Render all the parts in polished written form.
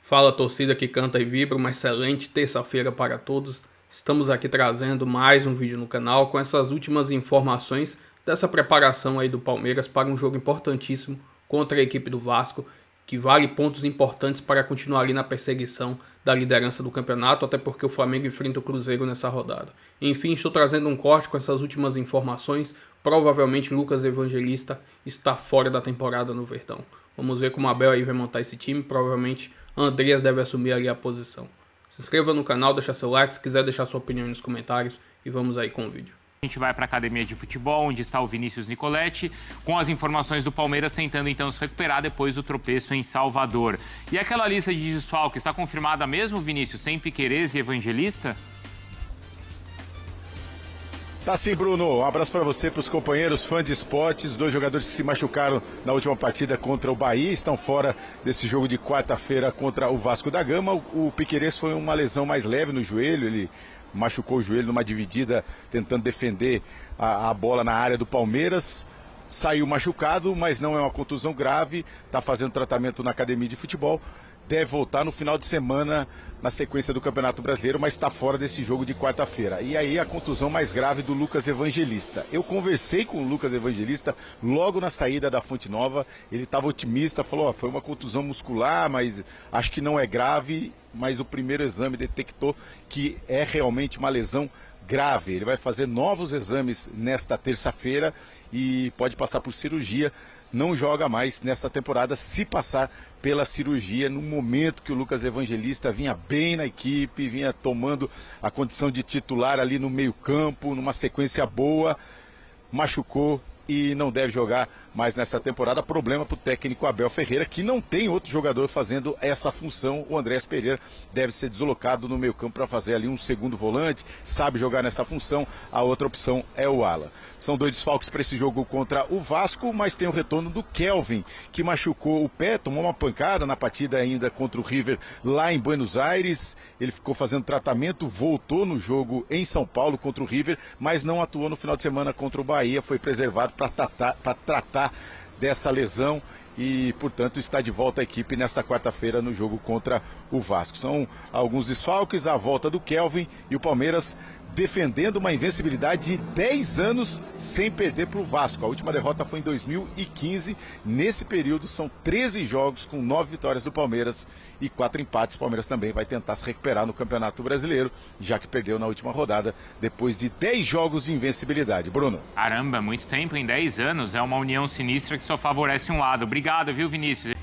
Fala, torcida que canta e vibra, uma excelente terça-feira para todos. Estamos aqui trazendo mais um vídeo no canal com essas últimas informações dessa preparação aí do Palmeiras para um jogo importantíssimo contra a equipe do Vasco, que vale pontos importantes para continuar ali na perseguição da liderança do campeonato, até porque o Flamengo enfrenta o Cruzeiro nessa rodada. Enfim, estou trazendo um corte com essas últimas informações. Provavelmente Lucas Evangelista está fora da temporada no Verdão. Vamos ver como o Abel aí vai montar esse time. Provavelmente Andreas deve assumir ali a posição. Se inscreva no canal, deixa seu like, se quiser deixar sua opinião nos comentários e vamos aí com o vídeo. A gente vai para a academia de futebol, onde está o Vinícius Nicoletti, com as informações do Palmeiras tentando então se recuperar depois do tropeço em Salvador. E aquela lista de desfalques está confirmada mesmo, Vinícius, sem Piquerez e Evangelista? Tá sim, Bruno. Um abraço para você, para os companheiros, fãs de esportes. Os dois jogadores que se machucaram na última partida contra o Bahia estão fora desse jogo de quarta-feira contra o Vasco da Gama. O Piquerez foi uma lesão mais leve no joelho, ele machucou o joelho numa dividida tentando defender a bola na área do Palmeiras. Saiu machucado, mas não é uma contusão grave, está fazendo tratamento na academia de futebol. Deve voltar no final de semana na sequência do Campeonato Brasileiro, mas está fora desse jogo de quarta-feira. E aí a contusão mais grave do Lucas Evangelista. Eu conversei com o Lucas Evangelista logo na saída da Fonte Nova, ele estava otimista, falou, foi uma contusão muscular, mas acho que não é grave, mas o primeiro exame detectou que é realmente uma lesão grave. Ele vai fazer novos exames nesta terça-feira e pode passar por cirurgia. Não joga mais nesta temporada se passar pela cirurgia, no momento que o Lucas Evangelista vinha bem na equipe, vinha tomando a condição de titular ali no meio-campo, numa sequência boa, machucou e não deve jogar mais nessa temporada. Problema para o técnico Abel Ferreira, que não tem outro jogador fazendo essa função. O Andreas Pereira deve ser deslocado no meio campo para fazer ali um segundo volante, sabe jogar nessa função. A outra opção é o Alan. São dois desfalques para esse jogo contra o Vasco, mas tem o retorno do Kelvin, que machucou o pé, tomou uma pancada na partida ainda contra o River lá em Buenos Aires. Ele ficou fazendo tratamento, voltou no jogo em São Paulo contra o River, mas não atuou no final de semana contra o Bahia, foi preservado para tratar dessa lesão e, portanto, está de volta à equipe nesta quarta-feira no jogo contra o Vasco. São alguns desfalques, a volta do Kelvin e o Palmeiras defendendo uma invencibilidade de 10 anos sem perder para o Vasco. A última derrota foi em 2015. Nesse período são 13 jogos com 9 vitórias do Palmeiras e 4 empates. O Palmeiras também vai tentar se recuperar no Campeonato Brasileiro, já que perdeu na última rodada depois de 10 jogos de invencibilidade. Bruno. Caramba, muito tempo em 10 anos. É uma união sinistra que só favorece um lado. Obrigado, viu, Vinícius?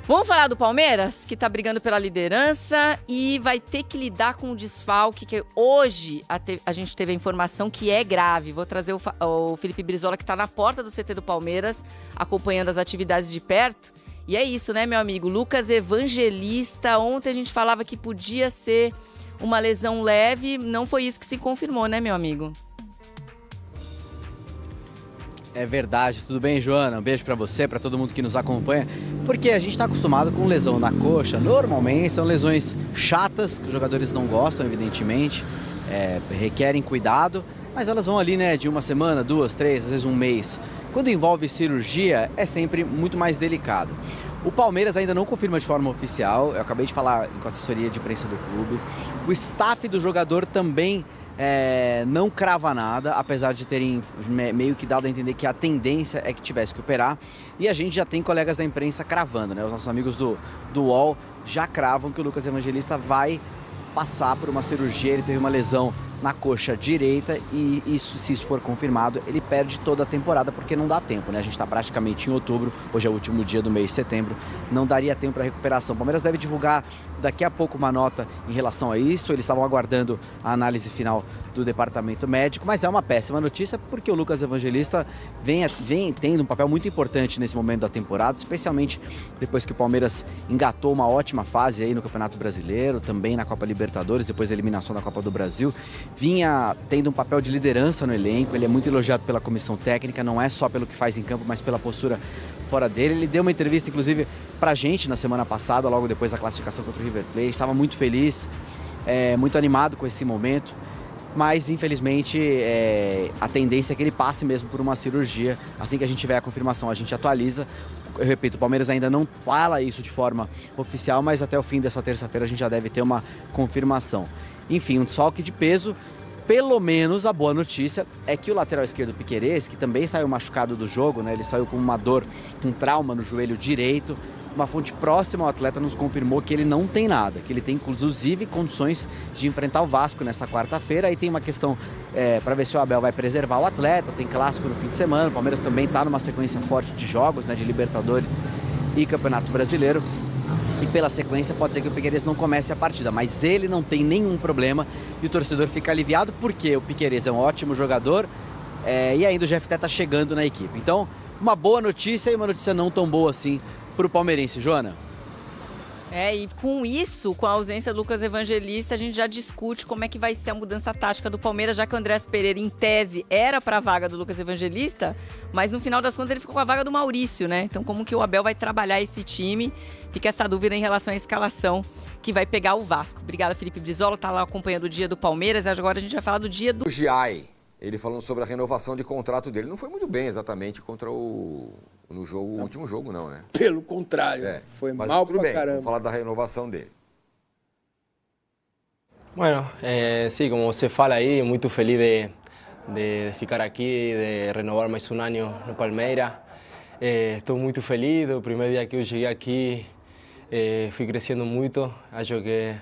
Vamos falar do Palmeiras, que está brigando pela liderança e vai ter que lidar com o desfalque, que hoje a gente teve a informação que é grave. Vou trazer o Felipe Brizola, que está na porta do CT do Palmeiras, acompanhando as atividades de perto. E é isso, né, meu amigo? Lucas Evangelista, ontem a gente falava que podia ser uma lesão leve, não foi isso que se confirmou, né, meu amigo? É verdade, tudo bem, Joana? Um beijo pra você, pra todo mundo que nos acompanha. Porque a gente tá acostumado com lesão na coxa. Normalmente são lesões chatas, que os jogadores não gostam, evidentemente. Requerem cuidado, mas elas vão ali, né, de uma semana, 2, 3, às vezes um mês. Quando envolve cirurgia, é sempre muito mais delicado. O Palmeiras ainda não confirma de forma oficial. Eu acabei de falar com a assessoria de imprensa do clube. O staff do jogador também não crava nada, apesar de terem meio que dado a entender que a tendência é que tivesse que operar. E a gente já tem colegas da imprensa cravando, né? Os nossos amigos do UOL já cravam que o Lucas Evangelista vai passar por uma cirurgia. Ele teve uma lesão na coxa direita e se isso for confirmado, ele perde toda a temporada, porque não dá tempo, né? A gente está praticamente em outubro, hoje é o último dia do mês de setembro, não daria tempo para recuperação. O Palmeiras deve divulgar daqui a pouco uma nota em relação a isso. Eles estavam aguardando a análise final do departamento médico, mas é uma péssima notícia porque o Lucas Evangelista vem tendo um papel muito importante nesse momento da temporada, especialmente depois que o Palmeiras engatou uma ótima fase aí no Campeonato Brasileiro, também na Copa Libertadores, depois da eliminação da Copa do Brasil. Vinha tendo um papel de liderança no elenco, ele é muito elogiado pela comissão técnica, não é só pelo que faz em campo, mas pela postura fora dele. Ele deu uma entrevista, inclusive, pra gente na semana passada, logo depois da classificação contra o River Plate. Estava muito feliz, muito animado com esse momento. mas infelizmente a tendência é que ele passe mesmo por uma cirurgia. Assim que a gente tiver a confirmação, a gente atualiza. Eu repito, o Palmeiras ainda não fala isso de forma oficial, mas até o fim dessa terça-feira a gente já deve ter uma confirmação. Enfim, um desfalque de peso. Pelo menos a boa notícia é que o lateral esquerdo Piquerez, que também saiu machucado do jogo, né? Ele saiu com uma dor, um trauma no joelho direito. Uma fonte próxima ao atleta nos confirmou que ele não tem nada, que ele tem inclusive condições de enfrentar o Vasco nessa quarta-feira. Aí tem uma questão para ver se o Abel vai preservar o atleta, tem clássico no fim de semana, o Palmeiras também está numa sequência forte de jogos, né, de Libertadores e Campeonato Brasileiro. E pela sequência pode ser que o Piquerez não comece a partida, mas ele não tem nenhum problema e o torcedor fica aliviado porque o Piquerez é um ótimo jogador e ainda o Jefté está chegando na equipe. Então, uma boa notícia e uma notícia não tão boa assim para o palmeirense, Joana. E com isso, com a ausência do Lucas Evangelista, a gente já discute como é que vai ser a mudança tática do Palmeiras, já que o Andrés Pereira, em tese, era para a vaga do Lucas Evangelista, mas no final das contas ele ficou com a vaga do Maurício, né? Então como que o Abel vai trabalhar esse time? Fica essa dúvida em relação à escalação que vai pegar o Vasco. Obrigada, Felipe Brizola, tá lá acompanhando o dia do Palmeiras, agora a gente vai falar do dia do... O Giai, ele falando sobre a renovação de contrato dele, não foi muito bem exatamente contra o último jogo não, né? Pelo contrário, foi mal pra caramba. Vamos falar da renovação dele. Bueno, sí, como você fala aí, muito feliz de ficar aqui, de renovar mais um ano no Palmeiras. Estou muito feliz, o primeiro dia que eu cheguei aqui fui crescendo muito, acho que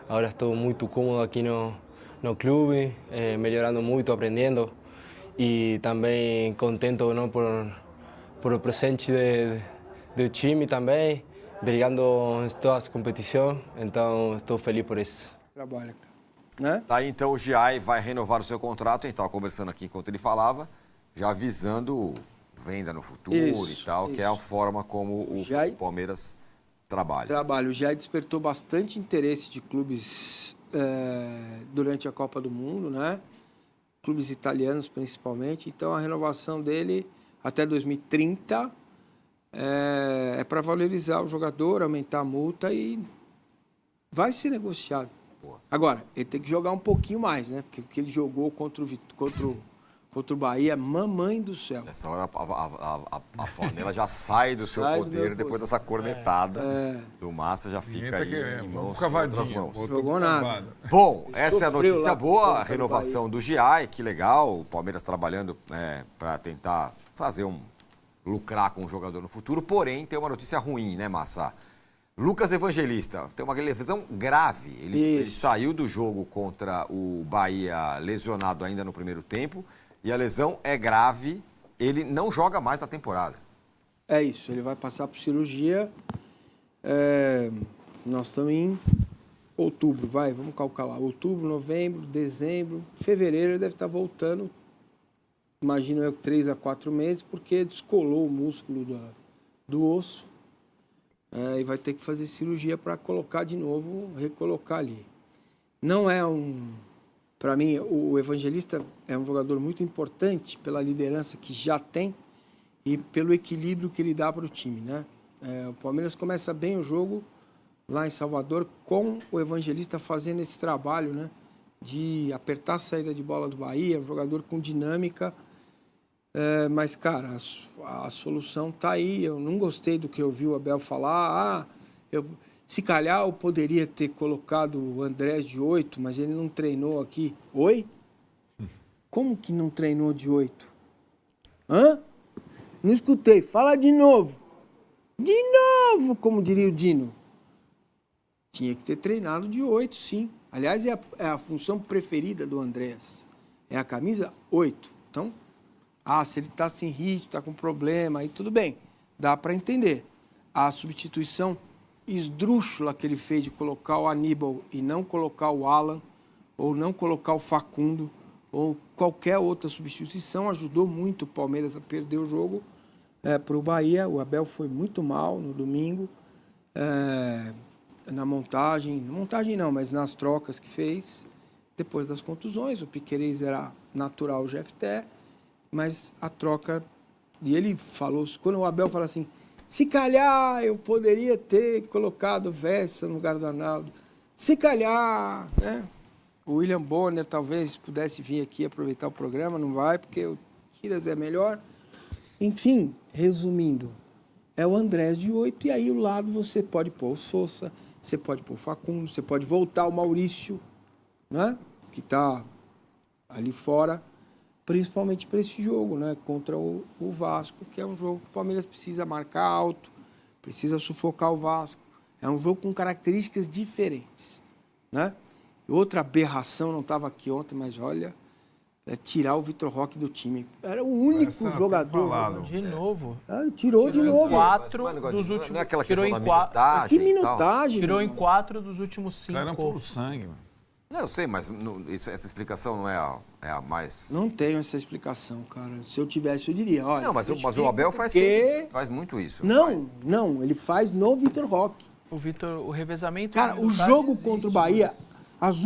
agora estou muito cômodo aqui no clube, melhorando muito, aprendendo e também contente não, por o presente do time também, brigando em todas as competições, então estou feliz por isso. Trabalha, né? Daí então o Giai vai renovar o seu contrato, a gente estava conversando aqui enquanto ele falava, já avisando venda no futuro e tal, que é a forma como o Palmeiras trabalha. O Giai despertou bastante interesse de clubes durante a Copa do Mundo, né? Clubes italianos principalmente, então a renovação dele até 2030 é para valorizar o jogador, aumentar a multa e vai ser negociado. Boa. Agora, ele tem que jogar um pouquinho mais, né? Porque o que ele jogou contra o Bahia, mamãe do céu. Nessa hora a Fornela já sai do seu poder depois dessa cornetada do Massa, já fica aí em mãos, outras mãos. Não jogou nada. Bom, essa é a notícia boa, a renovação do Giai, que legal, o Palmeiras trabalhando para tentar lucrar com o jogador no futuro, porém tem uma notícia ruim, né, Massa? Lucas Evangelista tem uma lesão grave, ele saiu do jogo contra o Bahia lesionado ainda no primeiro tempo, e a lesão é grave, ele não joga mais na temporada. É isso, ele vai passar por cirurgia. Nós estamos em outubro, vamos calcular. Outubro, novembro, dezembro, fevereiro ele deve estar voltando. Imagino eu 3 a 4 meses, porque descolou o músculo do osso. E vai ter que fazer cirurgia para colocar de novo, recolocar ali. Não é Para mim, o Evangelista é um jogador muito importante pela liderança que já tem e pelo equilíbrio que ele dá para o time, né? O Palmeiras começa bem o jogo lá em Salvador com o Evangelista fazendo esse trabalho, né? De apertar a saída de bola do Bahia, um jogador com dinâmica. Mas, cara, a solução tá aí. Eu não gostei do que eu vi o Abel falar. Se calhar eu poderia ter colocado o Andrés de 8, mas ele não treinou aqui. Oi? Como que não treinou de 8? Hã? Não escutei. Fala de novo. De novo, como diria o Dino. Tinha que ter treinado de 8, sim. Aliás, é a função preferida do Andrés. É a camisa 8. Então, se ele está sem ritmo, está com problema, aí tudo bem. Dá para entender. A substituição esdrúxula que ele fez de colocar o Aníbal e não colocar o Alan, ou não colocar o Facundo, ou qualquer outra substituição, ajudou muito o Palmeiras a perder o jogo para o Bahia. O Abel foi muito mal no domingo, na montagem não, mas nas trocas que fez, depois das contusões. O Piquerez era natural, o Jefté, mas a troca... E ele falou, quando o Abel fala assim, se calhar eu poderia ter colocado o Vessa no lugar do Arnaldo. Se calhar, né? O William Bonner talvez pudesse vir aqui aproveitar o programa, não vai, porque o Tiras é melhor. Enfim, resumindo, é o Andrés de 8, e aí o lado você pode pôr o Sousa, você pode pôr o Facundo, você pode voltar o Maurício, né? Que está ali fora, principalmente para esse jogo, né? Contra o Vasco, que é um jogo que o Palmeiras precisa marcar alto, precisa sufocar o Vasco. É um jogo com características diferentes, né? Outra aberração, não estava aqui ontem, mas olha, é tirar o Vitor Roque do time. Era o único jogador. De novo. Tirou de novo. Dos últimos. Não é aquela tirou questão em da minutagem. Que minutagem? Tirou em 4 dos últimos 5. Cara, é um puro sangue, mano. Não, eu sei, mas essa explicação não é a mais... Não tenho essa explicação, cara. Se eu tivesse, eu diria. Olha, Não, mas o Abel faz muito isso. Não, ele faz no Vitor Roque. O revezamento... Cara, o jogo contra o Bahia, os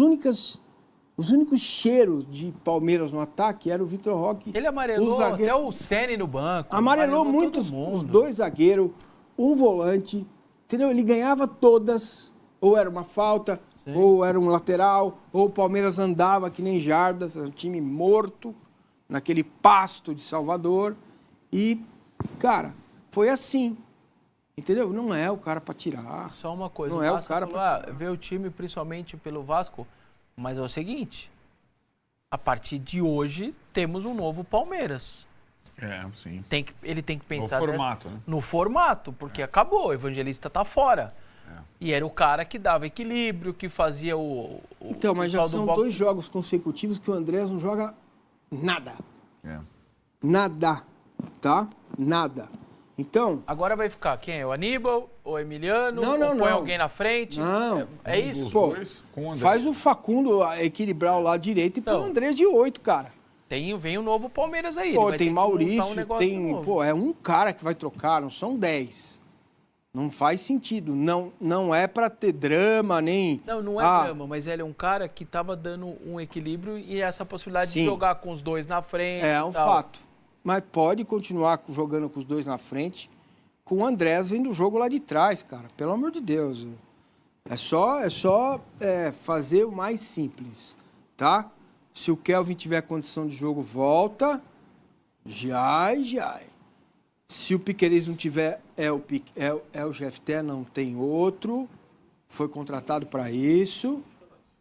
únicos cheiros de Palmeiras no ataque era o Vitor Roque. Ele amarelou até o Ceni no banco. Amarelou muito os 2 zagueiros, um volante, entendeu? Ele ganhava todas, ou era uma falta, ou era um lateral, ou o Palmeiras andava que nem jardas, era um time morto, naquele pasto de Salvador. E, cara, foi assim. Entendeu? Não é o cara para tirar. Só uma coisa, não é o cara para tirar. Ver o time principalmente pelo Vasco, mas é o seguinte, a partir de hoje temos um novo Palmeiras. Sim. Ele tem que pensar no formato, né? No formato, porque acabou, o Evangelista tá fora. E era o cara que dava equilíbrio, que fazia Então, mas já são 2 jogos consecutivos que o Andrés não joga nada. Nada, tá? Nada. Então... Agora vai ficar quem? O Aníbal? O Emiliano? Ou põe alguém na frente? Não. É isso? Pô, faz o Facundo equilibrar o lado direito e põe o Andrés de 8, cara. Vem um novo Palmeiras aí. Pô, tem Maurício, Pô, é um cara que vai trocar, não são 10. Não faz sentido. Não é pra ter drama, nem... Não é drama, mas ele é um cara que tava dando um equilíbrio e essa possibilidade de jogar com os 2 na frente. É um fato. Mas pode continuar jogando com os 2 na frente, com o Andrés vendo o jogo lá de trás, cara. Pelo amor de Deus. É só fazer o mais simples, tá? Se o Kelvin tiver condição de jogo, volta. Já. Se o Piquerez não tiver, é o Jefté, não tem outro. Foi contratado para isso,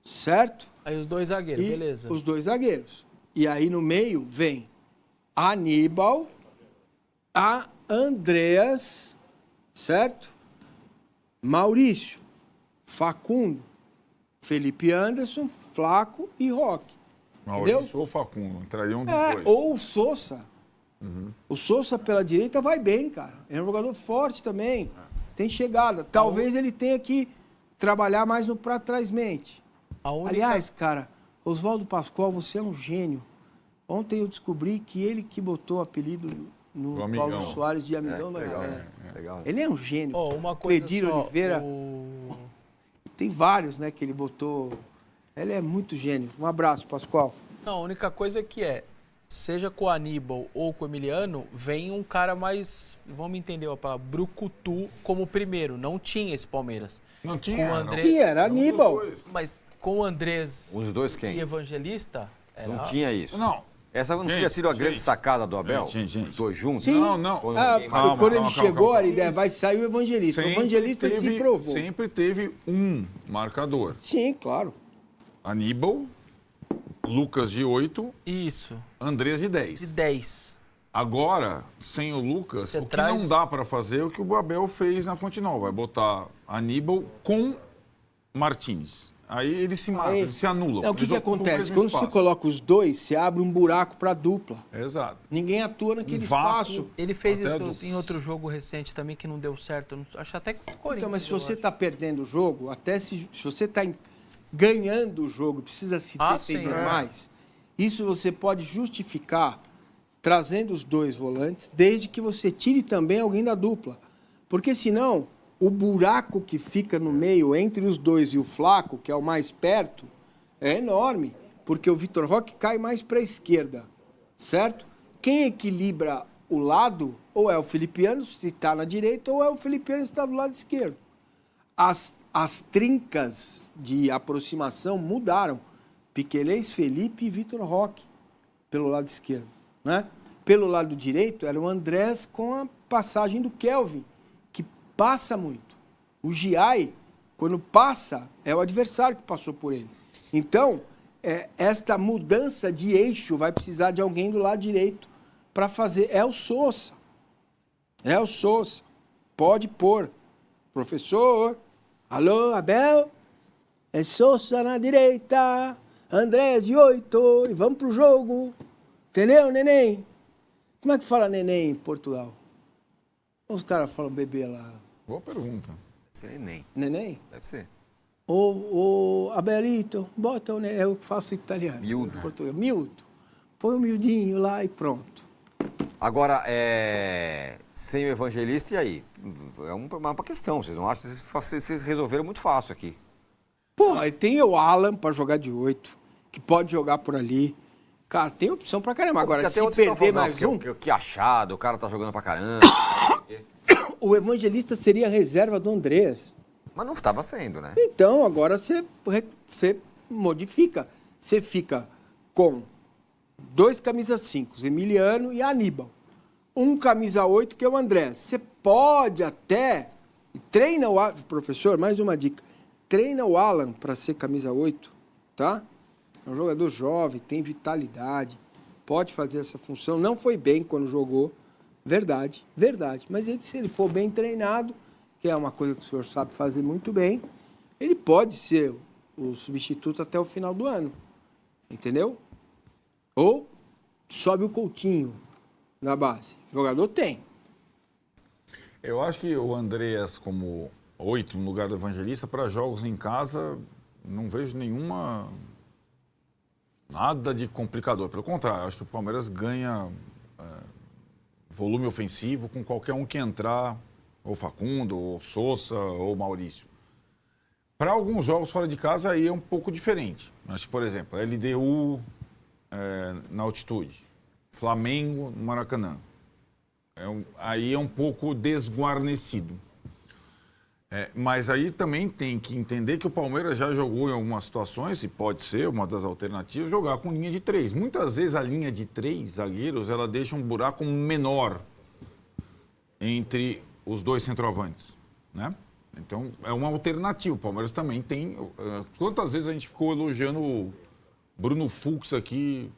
certo? Aí os 2 zagueiros, beleza. Os 2 zagueiros. E aí no meio vem Aníbal, Andreas, certo? Maurício, Facundo, Felipe Anderson, Flaco e Roque. Maurício ou Facundo, entraria um dos 2. Ou o Sousa. O Sousa pela direita vai bem, cara. É um jogador forte também. Tem chegada. Talvez ele tenha que trabalhar mais no pra trás mente. Aliás, cara, Oswaldo Pascoal, você é um gênio. Ontem eu descobri que ele que botou o apelido no Paulo Soares de Amigão da Galera. Legal. Ele é um gênio. Uma coisa Pedir Oliveira. Tem vários, né, que ele botou. Ele é muito gênio. Um abraço, Pascoal. Não, a única coisa que seja com o Aníbal ou com o Emiliano, vem um cara mais, vamos entender a palavra, brucutu como primeiro. Não tinha esse Palmeiras. Não tinha. Com o Andrés, que era Aníbal. Mas com o Andrés Os 2 quem? e Evangelista... Não tinha isso. Não. Essa não teria sido a grande sacada do Abel? Os 2 juntos? Sim. Não. Quando ele chegou, a ideia vai sair o Evangelista. O Evangelista se provou. Sempre teve um marcador. Sim, claro. Aníbal, Lucas de 8. Isso. Andrés de 10. De 10. Agora, sem o Lucas, que não dá para fazer é o que o Abel fez na Fonte Nova. Vai botar Aníbal com Martínez. Aí eles se matam, eles se anulam. O que acontece? Quando você coloca os 2, você abre um buraco para a dupla. Exato. Ninguém atua naquele espaço. Ele fez isso em outro jogo recente também que não deu certo. Acho até que o Corinthians. Então, mas se você está perdendo o jogo, até se você está ganhando o jogo, precisa se defender mais, isso você pode justificar trazendo os 2 volantes, desde que você tire também alguém da dupla. Porque senão... O buraco que fica no meio entre os 2 e o Flaco, que é o mais perto, é enorme, porque o Vitor Roque cai mais para a esquerda, certo? Quem equilibra o lado, ou é o Felipe Anderson, se está na direita, ou é o Felipe Anderson, se está do lado esquerdo. As trincas de aproximação mudaram. Piquerez, Felipe e Vitor Roque, pelo lado esquerdo, né? Pelo lado direito era o Andrés com a passagem do Kelvin, que passa muito. O Giai, quando passa, é o adversário que passou por ele. Então, esta mudança de eixo vai precisar de alguém do lado direito para fazer. É o Sousa. Pode pôr. Professor, alô, Abel? É Sousa na direita, Andrés de 8, e vamos pro jogo. Entendeu, neném? Como é que fala neném em Portugal? Os caras falam bebê lá. Boa pergunta. Deve ser neném. Neném? Deve ser. Ô, Abelito, bota o neném. Eu faço italiano. Miúdo. Português. Miúdo. Põe o miudinho lá e pronto. Agora, sem o Evangelista, e aí? É uma questão, vocês não acham? Vocês resolveram muito fácil aqui. Pô, aí tem o Alan para jogar de 8, que pode jogar por ali. Cara, tem opção pra caramba. Agora, se perder mais um... Que achado, o cara tá jogando pra caramba. O Evangelista seria a reserva do Andrés. Mas não estava sendo, né? Então, agora você modifica. Você fica com 2 camisas 5, Emiliano e Aníbal. 1 camisa 8, que é o Andrés. Você pode até... Treina o Alan... Professor, mais uma dica. Treina o Alan para ser camisa 8, tá? É um jogador jovem, tem vitalidade, pode fazer essa função. Não foi bem quando jogou, verdade. Mas se ele for bem treinado, que é uma coisa que o senhor sabe fazer muito bem, ele pode ser o substituto até o final do ano, entendeu? Ou sobe o Coutinho na base. O jogador tem. Eu acho que o Andreas como 8 no lugar do Evangelista, para jogos em casa, não vejo nada de complicador. Pelo contrário, acho que o Palmeiras ganha volume ofensivo com qualquer um que entrar, ou Facundo, ou Sousa, ou Maurício. Para alguns jogos fora de casa, aí é um pouco diferente. Acho que, por exemplo, LDU na altitude, Flamengo no Maracanã. Aí é um pouco desguarnecido. Mas aí também tem que entender que o Palmeiras já jogou em algumas situações, e pode ser uma das alternativas, jogar com linha de 3. Muitas vezes a linha de 3 zagueiros, ela deixa um buraco menor entre os 2 centroavantes, né? Então, é uma alternativa. O Palmeiras também tem... Quantas vezes a gente ficou elogiando o Bruno Fux aqui,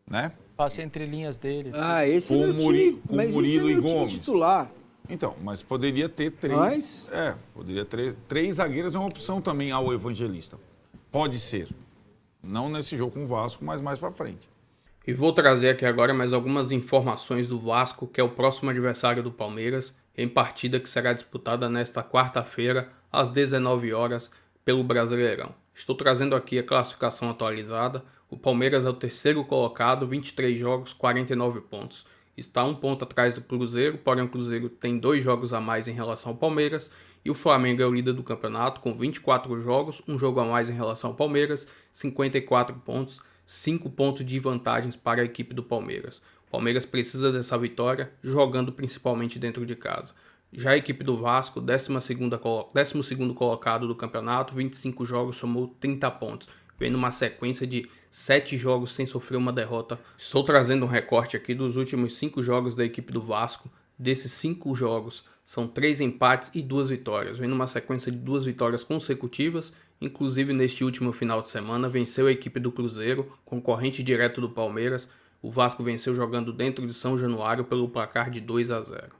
né? Passa entre linhas dele. Esse com é o time, com Murilo e Gomes. Titular. Então, mas poderia ter 3... poderia ter 3 zagueiros, é uma opção também ao Evangelista. Pode ser. Não nesse jogo com o Vasco, mas mais pra frente. E vou trazer aqui agora mais algumas informações do Vasco, que é o próximo adversário do Palmeiras, em partida que será disputada nesta quarta-feira, às 19 horas, pelo Brasileirão. Estou trazendo aqui a classificação atualizada. O Palmeiras é o terceiro colocado, 23 jogos, 49 pontos. Está 1 ponto atrás do Cruzeiro, porém o Cruzeiro tem 2 jogos a mais em relação ao Palmeiras. E o Flamengo é o líder do campeonato, com 24 jogos, 1 jogo a mais em relação ao Palmeiras, 54 pontos, 5 pontos de vantagens para a equipe do Palmeiras. O Palmeiras precisa dessa vitória, jogando principalmente dentro de casa. Já a equipe do Vasco, 12º colocado do campeonato, 25 jogos, somou 30 pontos. Vem numa sequência de 7 jogos sem sofrer uma derrota. Estou trazendo um recorte aqui dos últimos 5 jogos da equipe do Vasco. Desses 5 jogos, são 3 empates e 2 vitórias. Vem numa sequência de 2 vitórias consecutivas. Inclusive, neste último final de semana, venceu a equipe do Cruzeiro, concorrente direto do Palmeiras. O Vasco venceu jogando dentro de São Januário pelo placar de 2-0.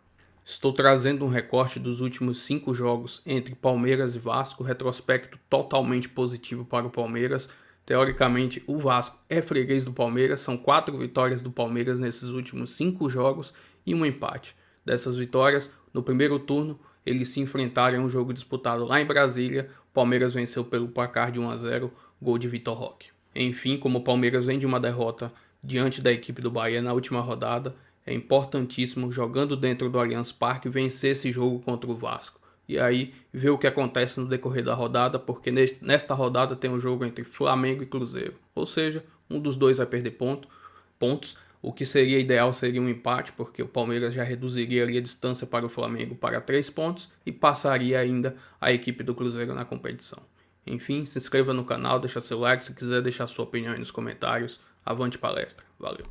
Estou trazendo um recorte dos últimos 5 jogos entre Palmeiras e Vasco, retrospecto totalmente positivo para o Palmeiras. Teoricamente, o Vasco é freguês do Palmeiras, são 4 vitórias do Palmeiras nesses últimos 5 jogos e um empate. Dessas vitórias, no primeiro turno, eles se enfrentaram em um jogo disputado lá em Brasília. O Palmeiras venceu pelo placar de 1-0, gol de Vitor Roque. Enfim, como o Palmeiras vem de uma derrota diante da equipe do Bahia na última rodada, é importantíssimo, jogando dentro do Allianz Parque, vencer esse jogo contra o Vasco. E aí, ver o que acontece no decorrer da rodada, porque nesta rodada tem um jogo entre Flamengo e Cruzeiro. Ou seja, um dos dois vai perder pontos. O que seria ideal seria um empate, porque o Palmeiras já reduziria ali a distância para o Flamengo para 3 pontos e passaria ainda a equipe do Cruzeiro na competição. Enfim, se inscreva no canal, deixa seu like, se quiser deixar sua opinião aí nos comentários. Avante palestra. Valeu!